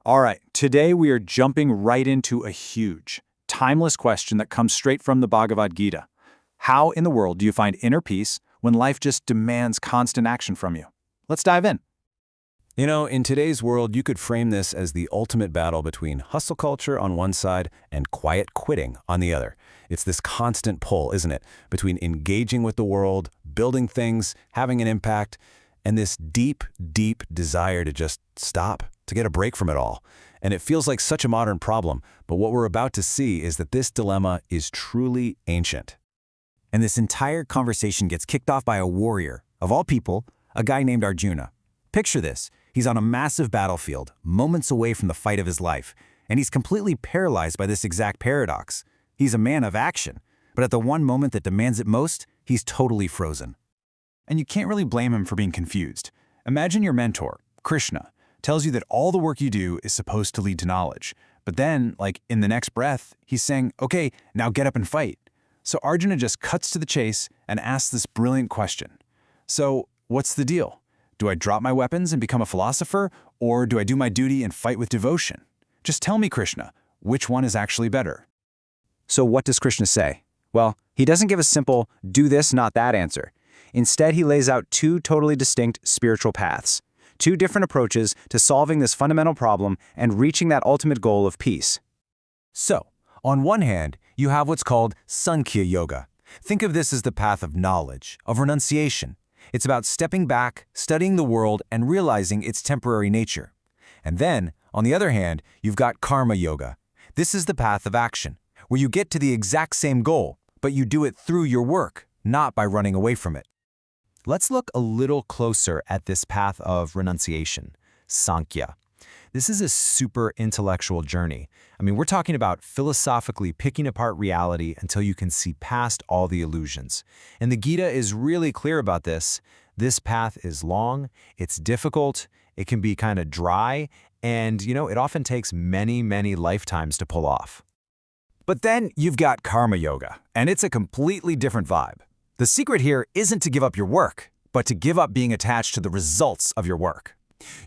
All right, today we are jumping right into a huge, timeless question that comes straight from the Bhagavad Gita. How in the world do you find inner peace when life just demands constant action from you? Let's dive in. In today's world, you could frame this as the ultimate battle between hustle culture on one side and quiet quitting on the other. It's this constant pull, isn't it, between engaging with the world, building things, having an impact, and this deep, deep desire to just stop, to get a break from it all. And it feels like such a modern problem, but what we're about to see is that this dilemma is truly ancient. And this entire conversation gets kicked off by a warrior, of all people, a guy named Arjuna. Picture this. He's on a massive battlefield, moments away from the fight of his life, and he's completely paralyzed by this exact paradox. He's a man of action, but at the one moment that demands it most, he's totally frozen. And you can't really blame him for being confused. Imagine your mentor, Krishna, tells you that all the work you do is supposed to lead to knowledge. But then, in the next breath, he's saying, okay, now get up and fight. So Arjuna just cuts to the chase and asks this brilliant question. So, what's the deal? Do I drop my weapons and become a philosopher, or do I do my duty and fight with devotion? Just tell me, Krishna, which one is actually better? So what does Krishna say? Well, he doesn't give a simple, do this, not that answer. Instead, he lays out two totally distinct spiritual paths, two different approaches to solving this fundamental problem and reaching that ultimate goal of peace. So, on one hand, you have what's called Sankhya Yoga. Think of this as the path of knowledge, of renunciation. It's about stepping back, studying the world, and realizing its temporary nature. And then, on the other hand, you've got Karma Yoga. This is the path of action, where you get to the exact same goal, but you do it through your work, not by running away from it. Let's look a little closer at this path of renunciation, Sankhya. This is a super intellectual journey. We're talking about philosophically picking apart reality until you can see past all the illusions. And the Gita is really clear about this. This path is long, it's difficult, it can be kind of dry, and it often takes many, many lifetimes to pull off. But then you've got Karma Yoga, and it's a completely different vibe. The secret here isn't to give up your work, but to give up being attached to the results of your work.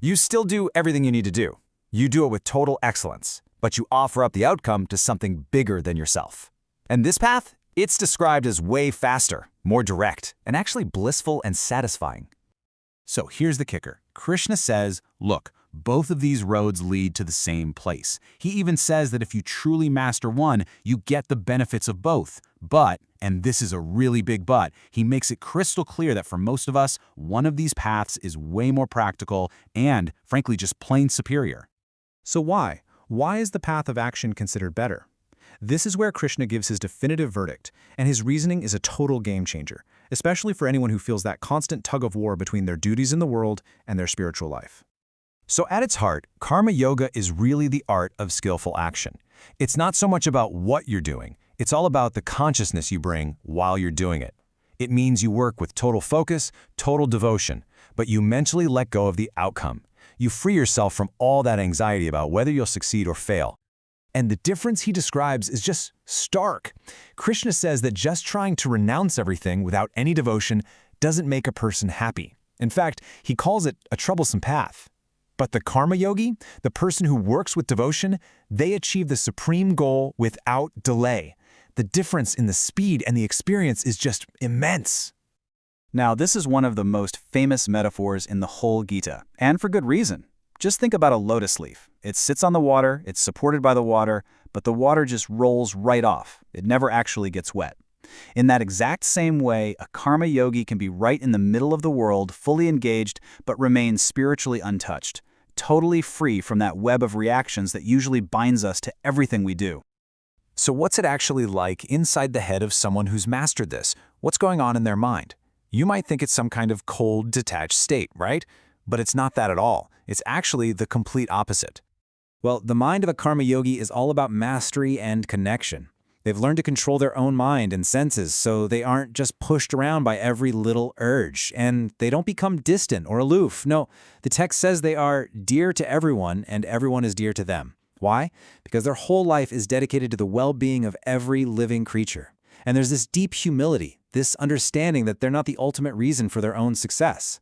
You still do everything you need to do. You do it with total excellence, but you offer up the outcome to something bigger than yourself. And this path, it's described as way faster, more direct, and actually blissful and satisfying. So here's the kicker. Krishna says, look, both of these roads lead to the same place. He even says that if you truly master one, you get the benefits of both. But, and this is a really big but, he makes it crystal clear that for most of us, one of these paths is way more practical and, frankly, just plain superior. So why? Why is the path of action considered better? This is where Krishna gives his definitive verdict, and his reasoning is a total game changer, especially for anyone who feels that constant tug-of-war between their duties in the world and their spiritual life. So at its heart, Karma Yoga is really the art of skillful action. It's not so much about what you're doing, it's all about the consciousness you bring while you're doing it. It means you work with total focus, total devotion, but you mentally let go of the outcome. You free yourself from all that anxiety about whether you'll succeed or fail. And the difference he describes is just stark. Krishna says that just trying to renounce everything without any devotion doesn't make a person happy. In fact, he calls it a troublesome path. But the karma yogi, the person who works with devotion, they achieve the supreme goal without delay. The difference in the speed and the experience is just immense. Now, this is one of the most famous metaphors in the whole Gita, and for good reason. Just think about a lotus leaf. It sits on the water, it's supported by the water, but the water just rolls right off. It never actually gets wet. In that exact same way, a karma yogi can be right in the middle of the world, fully engaged, but remain spiritually untouched, totally free from that web of reactions that usually binds us to everything we do. So what's it actually like inside the head of someone who's mastered this? What's going on in their mind? You might think it's some kind of cold, detached state, right? But it's not that at all. It's actually the complete opposite. Well, the mind of a karma yogi is all about mastery and connection. They've learned to control their own mind and senses, so they aren't just pushed around by every little urge, and they don't become distant or aloof. No, the text says they are dear to everyone, and everyone is dear to them. Why? Because their whole life is dedicated to the well-being of every living creature. And there's this deep humility, this understanding that they're not the ultimate reason for their own success.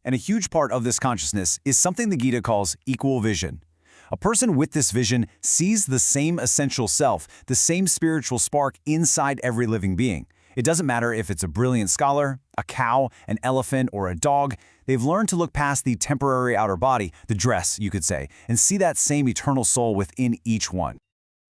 And a huge part of this consciousness is something the Gita calls equal vision. A person with this vision sees the same essential self, the same spiritual spark inside every living being. It doesn't matter if it's a brilliant scholar, a cow, an elephant, or a dog. They've learned to look past the temporary outer body, the dress, you could say, and see that same eternal soul within each one.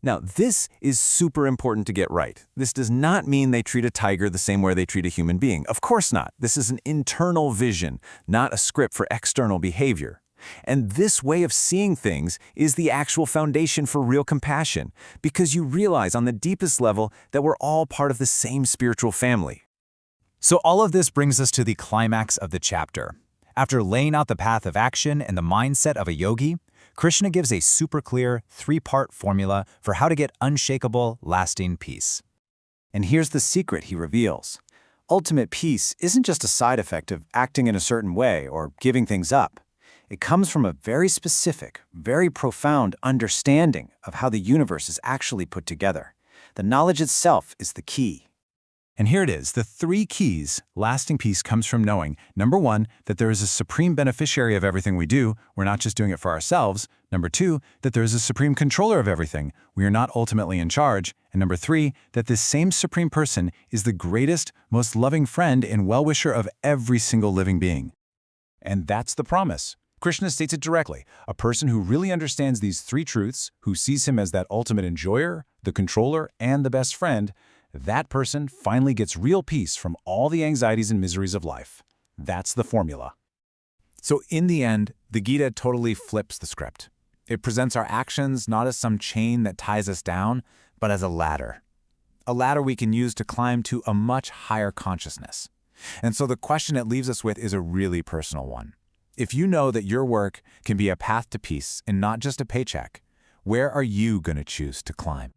Now, this is super important to get right. This does not mean they treat a tiger the same way they treat a human being. Of course not. This is an internal vision, not a script for external behavior. And this way of seeing things is the actual foundation for real compassion, because you realize on the deepest level that we're all part of the same spiritual family. So all of this brings us to the climax of the chapter. After laying out the path of action and the mindset of a yogi, Krishna gives a super clear three-part formula for how to get unshakable, lasting peace. And here's the secret he reveals. Ultimate peace isn't just a side effect of acting in a certain way or giving things up. It comes from a very specific, very profound understanding of how the universe is actually put together. The knowledge itself is the key. And here it is, the 3 keys. Lasting peace comes from knowing, number 1, that there is a supreme beneficiary of everything we do. We're not just doing it for ourselves. Number 2, that there is a supreme controller of everything. We are not ultimately in charge. And number 3, that this same supreme person is the greatest, most loving friend and well-wisher of every single living being. And that's the promise. Krishna states it directly. A person who really understands these 3 truths, who sees him as that ultimate enjoyer, the controller, and the best friend, that person finally gets real peace from all the anxieties and miseries of life. That's the formula. So in the end, the Gita totally flips the script. It presents our actions not as some chain that ties us down, but as a ladder. A ladder we can use to climb to a much higher consciousness. And so the question it leaves us with is a really personal one. If you know that your work can be a path to peace and not just a paycheck, where are you going to choose to climb?